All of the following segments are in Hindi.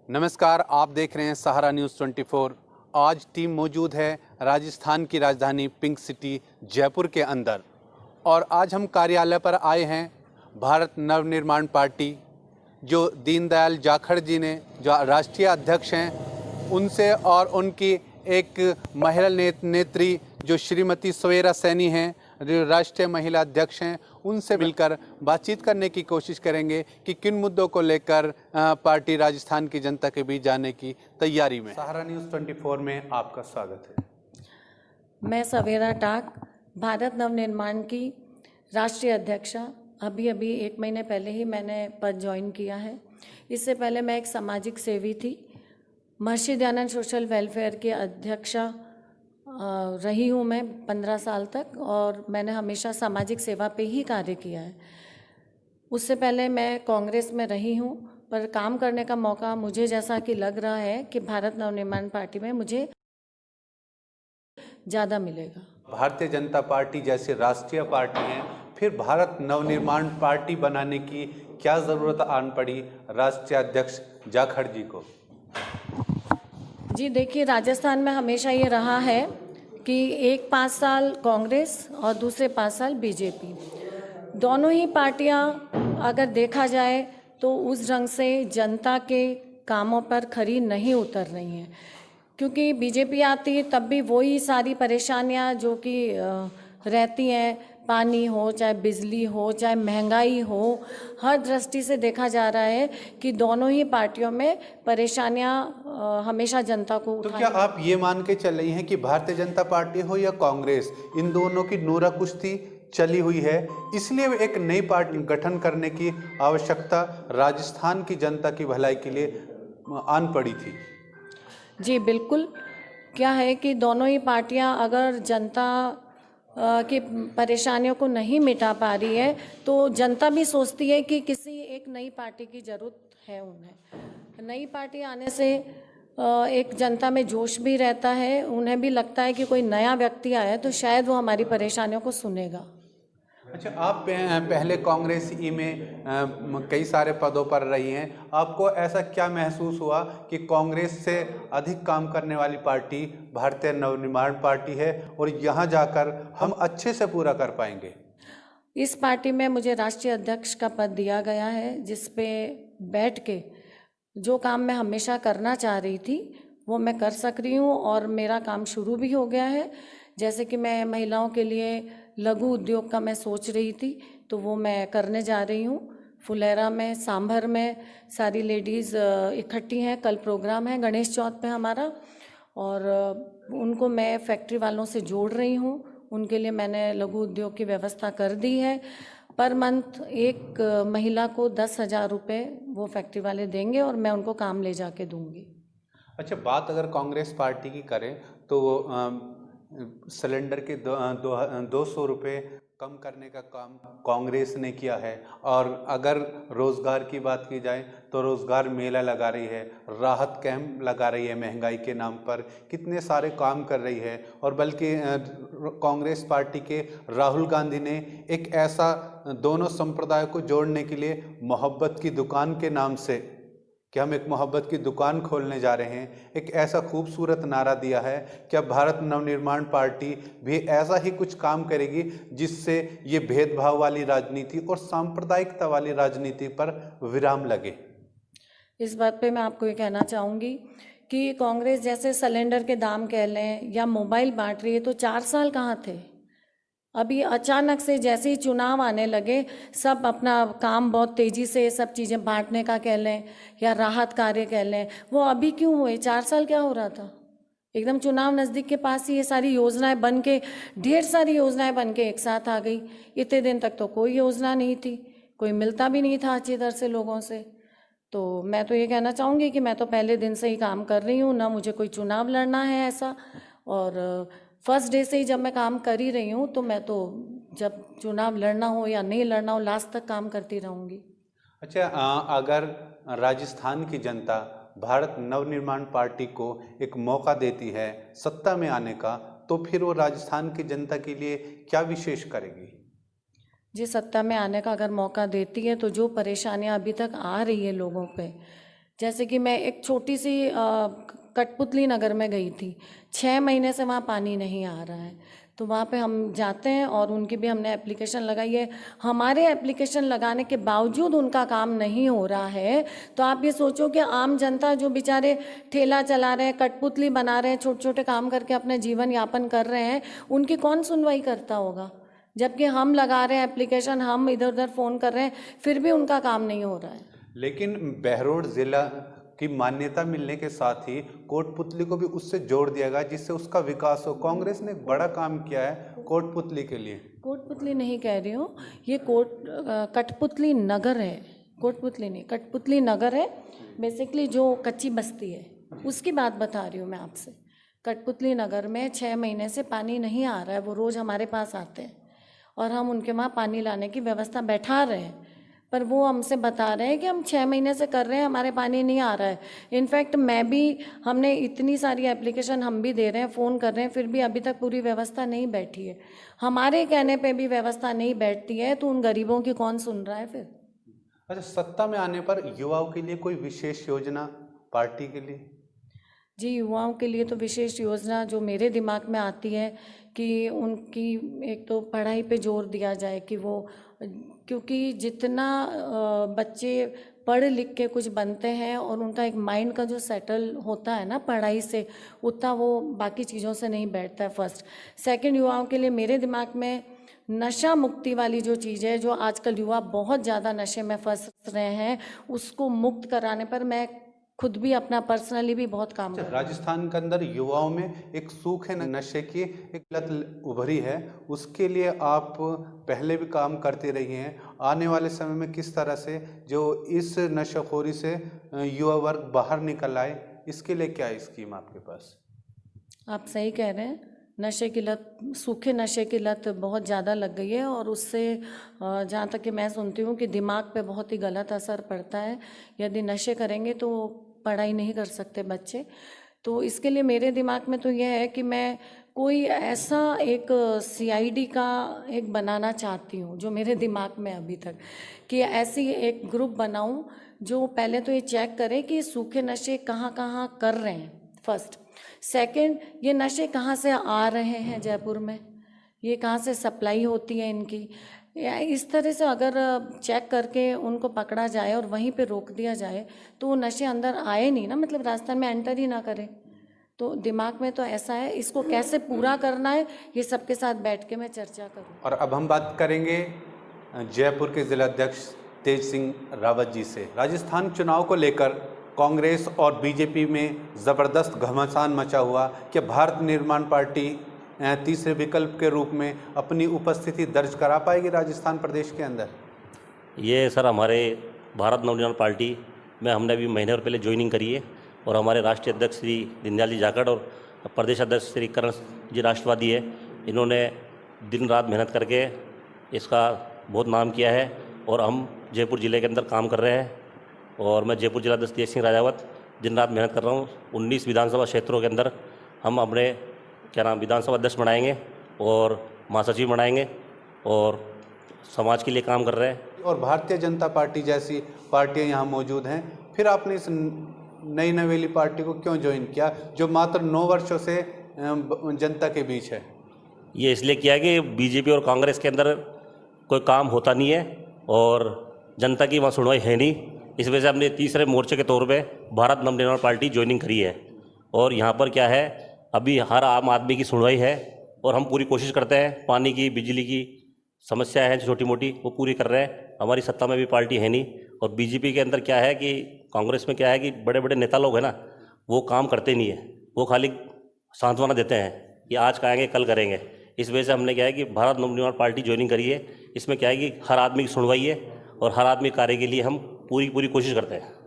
नमस्कार, आप देख रहे हैं सहारा न्यूज़ 24। आज टीम मौजूद है राजस्थान की राजधानी पिंक सिटी जयपुर के अंदर और आज हम कार्यालय पर आए हैं। भारत नवनिर्माण पार्टी जो दीनदयाल जाखड़ जी ने जो राष्ट्रीय अध्यक्ष हैं उनसे और उनकी एक महिला नेत्री जो श्रीमती सवेरा सैनी हैं जो राष्ट्रीय महिला अध्यक्ष हैं उनसे मिलकर बातचीत करने की कोशिश करेंगे कि किन मुद्दों को लेकर पार्टी राजस्थान की जनता के बीच जाने की तैयारी में। सहारा न्यूज़ 24 में आपका स्वागत है। मैं सवेरा टाक, भारत नवनिर्माण की राष्ट्रीय अध्यक्षा। अभी 1 महीने पहले ही मैंने पद ज्वाइन किया है। इससे पहले मैं एक सामाजिक सेवी थी। महर्षि दयानंद सोशल वेलफेयर की अध्यक्षा रही हूँ मैं 15 साल तक और मैंने हमेशा सामाजिक सेवा पे ही कार्य किया है। उससे पहले मैं कांग्रेस में रही हूँ, पर काम करने का मौका मुझे जैसा कि लग रहा है कि भारत नवनिर्माण पार्टी में मुझे ज़्यादा मिलेगा। भारतीय जनता पार्टी जैसी राष्ट्रीय पार्टी है, फिर भारत नवनिर्माण पार्टी बनाने की क्या ज़रूरत आन पड़ी राष्ट्रीय अध्यक्ष जाखड़ जी को? जी देखिए, राजस्थान में हमेशा ये रहा है कि एक 5 साल कांग्रेस और दूसरे 5 साल बीजेपी। दोनों ही पार्टियां अगर देखा जाए तो उस ढंग से जनता के कामों पर खरी नहीं उतर रही हैं, क्योंकि बीजेपी आती है तब भी वही सारी परेशानियां जो कि रहती हैं, पानी हो चाहे बिजली हो चाहे महंगाई हो, हर दृष्टि से देखा जा रहा है कि दोनों ही पार्टियों में परेशानियां हमेशा जनता को तो क्या आप ये मान के चल रही हैं कि भारतीय जनता पार्टी हो या कांग्रेस, इन दोनों की नूरा कुश्ती चली हुई है, इसलिए एक नई पार्टी गठन करने की आवश्यकता राजस्थान की जनता की भलाई के लिए आन पड़ी थी? जी बिल्कुल। क्या है कि दोनों ही पार्टियां अगर जनता की परेशानियों को नहीं मिटा पा रही है तो जनता भी सोचती है कि किसी एक नई पार्टी की ज़रूरत है उन्हें। नई पार्टी आने से एक जनता में जोश भी रहता है, उन्हें भी लगता है कि कोई नया व्यक्ति आया है तो शायद वो हमारी परेशानियों को सुनेगा। अच्छा, आप पहले कांग्रेस में कई सारे पदों पर रही हैं। आपको ऐसा क्या महसूस हुआ कि कांग्रेस से अधिक काम करने वाली पार्टी भारतीय नवनिर्माण पार्टी है और यहाँ जाकर हम अच्छे से पूरा कर पाएंगे? इस पार्टी में मुझे राष्ट्रीय अध्यक्ष का पद दिया गया है, जिस पे बैठ के जो काम मैं हमेशा करना चाह रही थी वो मैं कर सक रही हूँ और मेरा काम शुरू भी हो गया है। जैसे कि मैं महिलाओं के लिए लघु उद्योग का मैं सोच रही थी तो वो मैं करने जा रही हूँ। फुलेरा में, सांभर में सारी लेडीज़ इकट्ठी हैं। कल प्रोग्राम है गणेश चौथ पे हमारा और उनको मैं फैक्ट्री वालों से जोड़ रही हूँ। उनके लिए मैंने लघु उद्योग की व्यवस्था कर दी है। पर मंथ एक महिला को 10,000 रुपये वो फैक्ट्री वाले देंगे और मैं उनको काम ले जाके दूंगी। अच्छा, बात अगर कांग्रेस पार्टी की करें तो सिलेंडर के 200 रुपये कम करने का काम कांग्रेस ने किया है और अगर रोज़गार की बात की जाए तो रोज़गार मेला लगा रही है, राहत कैंप लगा रही है, महंगाई के नाम पर कितने सारे काम कर रही है। और बल्कि कांग्रेस पार्टी के राहुल गांधी ने एक ऐसा दोनों संप्रदाय को जोड़ने के लिए मोहब्बत की दुकान के नाम से कि हम एक मोहब्बत की दुकान खोलने जा रहे हैं, एक ऐसा खूबसूरत नारा दिया है। क्या भारत नवनिर्माण पार्टी भी ऐसा ही कुछ काम करेगी जिससे ये भेदभाव वाली राजनीति और सांप्रदायिकता वाली राजनीति पर विराम लगे? इस बात पे मैं आपको ये कहना चाहूँगी कि कांग्रेस जैसे सिलेंडर के दाम कह लें या मोबाइल बांट रही है तो 4 साल कहाँ थे? अभी अचानक से जैसे ही चुनाव आने लगे सब अपना काम बहुत तेज़ी से सब चीज़ें बांटने का कह लें या राहत कार्य कह लें, वो अभी क्यों हुए? 4 साल क्या हो रहा था? एकदम चुनाव नज़दीक के पास ही ये सारी योजनाएं बन के, ढेर सारी योजनाएं बन के एक साथ आ गई। इतने दिन तक तो कोई योजना नहीं थी, कोई मिलता भी नहीं था अच्छी तरह से लोगों से। तो मैं तो ये कहना चाहूँगी कि मैं तो पहले दिन से ही काम कर रही हूँ, ना मुझे कोई चुनाव लड़ना है ऐसा। और फर्स्ट डे से ही जब मैं काम कर ही रही हूँ तो मैं तो जब चुनाव लड़ना हो या नहीं लड़ना हो लास्ट तक काम करती रहूँगी। अच्छा, अगर राजस्थान की जनता भारत नवनिर्माण पार्टी को एक मौका देती है सत्ता में आने का, तो फिर वो राजस्थान की जनता के लिए क्या विशेष करेगी? जी, सत्ता में आने का अगर मौका देती है तो जो परेशानियां अभी तक आ रही है लोगों पे, जैसे कि मैं एक छोटी सी कठपुतली नगर में गई थी, 6 महीने से वहाँ पानी नहीं आ रहा है। तो वहाँ पे हम जाते हैं और उनकी भी हमने एप्लीकेशन लगाई है। हमारे एप्लीकेशन लगाने के बावजूद उनका काम नहीं हो रहा है। तो आप ये सोचो कि आम जनता जो बेचारे ठेला चला रहे हैं, कठपुतली बना रहे हैं, छोटे छोटे काम करके अपने जीवन यापन कर रहे हैं, उनकी कौन सुनवाई करता होगा? जबकि हम लगा रहे हैं एप्लीकेशन, हम इधर उधर फ़ोन कर रहे हैं, फिर भी उनका काम नहीं हो रहा है। लेकिन बहरोड जिला की मान्यता मिलने के साथ ही कोटपुतली को भी उससे जोड़ दिया गया जिससे उसका विकास हो। कांग्रेस ने एक बड़ा काम किया है कोटपुतली के लिए। कोटपुतली नहीं कह रही हूँ, ये कठपुतली नगर है, कोटपुतली नहीं, कठपुतली नगर है। बेसिकली जो कच्ची बस्ती है उसकी बात बता रही हूँ मैं आपसे। कठपुतली नगर में 6 महीने से पानी नहीं आ रहा है। वो रोज़ हमारे पास आते हैं और हम उनके वहाँ पानी लाने की व्यवस्था बैठा रहे हैं, पर वो हमसे बता रहे हैं कि हम 6 महीने से कर रहे हैं, हमारे पानी नहीं आ रहा है। इनफैक्ट हमने इतनी सारी एप्लीकेशन हम भी दे रहे हैं, फ़ोन कर रहे हैं, फिर भी अभी तक पूरी व्यवस्था नहीं बैठी है। हमारे कहने पे भी व्यवस्था नहीं बैठती है, तो उन गरीबों की कौन सुन रहा है फिर? अच्छा, सत्ता में आने पर युवाओं के लिए कोई विशेष योजना पार्टी के लिए? जी, युवाओं के लिए तो विशेष योजना जो मेरे दिमाग में आती है कि उनकी एक तो पढ़ाई पे जोर दिया जाए कि वो, क्योंकि जितना बच्चे पढ़ लिख के कुछ बनते हैं और उनका एक माइंड का जो सेटल होता है ना पढ़ाई से, उतना वो बाकी चीज़ों से नहीं बैठता है। फर्स्ट। सेकंड, युवाओं के लिए मेरे दिमाग में नशा मुक्ति वाली जो चीज़ है, जो आजकल युवा बहुत ज़्यादा नशे में फंस रहे हैं, उसको मुक्त कराने पर मैं खुद भी अपना पर्सनली भी बहुत काम कर रही हूँ। राजस्थान के अंदर युवाओं में एक सूखे नशे की एक लत उभरी है, उसके लिए आप पहले भी काम करते रही हैं। आने वाले समय में किस तरह से जो इस नशाखोरी से युवा वर्ग बाहर निकल आए, इसके लिए क्या स्कीम आपके पास? आप सही कह रहे हैं, नशे की लत, सूखे नशे की लत बहुत ज़्यादा लग गई है और उससे जहाँ तक कि मैं सुनती हूँ कि दिमाग पे बहुत ही गलत असर पड़ता है। यदि नशे करेंगे तो पढ़ाई नहीं कर सकते बच्चे। तो इसके लिए मेरे दिमाग में तो यह है कि मैं कोई ऐसा एक CID का एक बनाना चाहती हूँ जो मेरे दिमाग में अभी तक, कि ऐसी एक ग्रुप बनाऊँ जो पहले तो ये चेक करे कि सूखे नशे कहाँ कहाँ कर रहे हैं, फर्स्ट। सेकंड, ये नशे कहाँ से आ रहे हैं जयपुर में, ये कहाँ से सप्लाई होती है इनकी। इस तरह से अगर चेक करके उनको पकड़ा जाए और वहीं पे रोक दिया जाए तो वो नशे अंदर आए नहीं ना, मतलब राजस्थान में एंटर ही ना करे। तो दिमाग में तो ऐसा है, इसको कैसे पूरा करना है ये सबके साथ बैठ के मैं चर्चा करूँ। और अब हम बात करेंगे जयपुर के जिलाध्यक्ष तेज सिंह रावत जी से। राजस्थान चुनाव को लेकर कांग्रेस और बीजेपी में ज़बरदस्त घमासान मचा हुआ। क्या भारत निर्माण पार्टी तीसरे विकल्प के रूप में अपनी उपस्थिति दर्ज करा पाएगी राजस्थान प्रदेश के अंदर? ये सर हमारे भारत नवनिर्माण पार्टी में हमने अभी महीने भर पहले ज्वाइनिंग करी है और हमारे राष्ट्रीय अध्यक्ष श्री दीनदयाल जी जाखड़ और प्रदेश अध्यक्ष श्री करण जी राष्ट्रवादी है, इन्होंने दिन रात मेहनत करके इसका बहुत नाम किया है और हम जयपुर ज़िले के अंदर काम कर रहे हैं। और मैं जयपुर जिलाध्यक्ष तेज सिंह राजावत दिन रात मेहनत कर रहा हूँ। 19 विधानसभा क्षेत्रों के अंदर हम अपने विधानसभा अध्यक्ष बनाएंगे और महासचिव बनाएंगे और समाज के लिए काम कर रहे हैं। और भारतीय जनता पार्टी जैसी पार्टियां यहाँ मौजूद हैं, फिर आपने इस नई नवेली पार्टी को क्यों ज्वाइन किया जो मात्र 9 वर्षों से जनता के बीच है? ये इसलिए किया कि बीजेपी और कांग्रेस के अंदर कोई काम होता नहीं है और जनता की वहाँ सुनवाई है नहीं। इस वजह से हमने तीसरे मोर्चे के तौर पे भारत नवनिर्माण पार्टी ज्वाइनिंग करी है। और यहाँ पर क्या है, अभी हर आम आदमी की सुनवाई है और हम पूरी कोशिश करते हैं, पानी की, बिजली की समस्या है छोटी मोटी वो पूरी कर रहे हैं। हमारी सत्ता में भी पार्टी है नहीं। और बीजेपी के अंदर क्या है कि कांग्रेस में क्या है कि बड़े बड़े नेता लोग हैं ना, वो काम करते नहीं है, वो खाली सांत्वना देते हैं कि आज कहेंगे कल करेंगे। इस वजह से हमने क्या है कि भारत नवनिर्माण पार्टी ज्वाइनिंग करी है। इसमें क्या है कि हर आदमी की सुनवाई है और हर आदमी कार्य के लिए हम पूरी कोशिश करते हैं।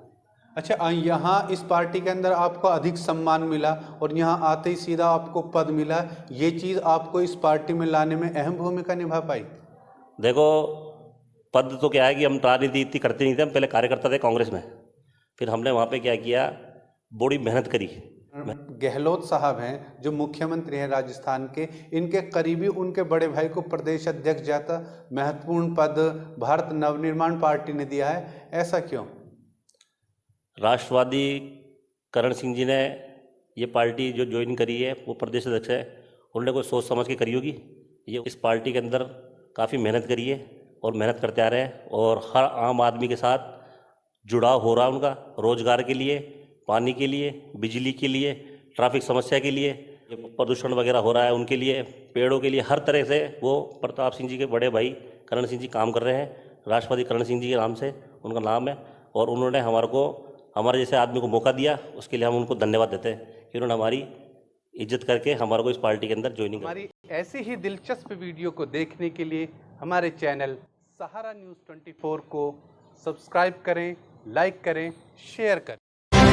अच्छा, यहाँ इस पार्टी के अंदर आपको अधिक सम्मान मिला और यहाँ आते ही सीधा आपको पद मिला, ये चीज़ आपको इस पार्टी में लाने में अहम भूमिका निभा पाई? देखो, पद तो क्या है कि हम राजनीति इतनी करते नहीं थे, हम पहले कार्यकर्ता थे कांग्रेस में। फिर हमने वहाँ पे क्या किया, बड़ी मेहनत करी। गहलोत साहब हैं जो मुख्यमंत्री हैं राजस्थान के, इनके करीबी उनके बड़े भाई को प्रदेश अध्यक्ष जाता महत्वपूर्ण पद भारत नवनिर्माण पार्टी ने दिया है, ऐसा क्यों? राष्ट्रवादी करण सिंह जी ने ये पार्टी जो ज्वाइन करी है, वो प्रदेश अध्यक्ष है, उन्होंने कोई सोच समझ के करी होगी। ये इस पार्टी के अंदर काफ़ी मेहनत करी है और मेहनत करते आ रहे हैं और हर आम आदमी के साथ जुड़ाव हो रहा है उनका, रोजगार के लिए, पानी के लिए, बिजली के लिए, ट्रैफिक समस्या के लिए, प्रदूषण वगैरह हो रहा है उनके लिए, पेड़ों के लिए, हर तरह से वो प्रताप सिंह जी के बड़े भाई करण सिंह जी काम कर रहे हैं। राष्ट्रवादी करण सिंह जी के नाम से उनका नाम है और उन्होंने हमारे जैसे आदमी को मौका दिया, उसके लिए हम उनको धन्यवाद देते हैं कि उन्होंने हमारी इज्जत करके हमारे को इस पार्टी के अंदर ज्वाइनिंग। हमारी ऐसी ही दिलचस्प वीडियो को देखने के लिए हमारे चैनल सहारा न्यूज़ 24 को सब्सक्राइब करें, लाइक करें, शेयर करें।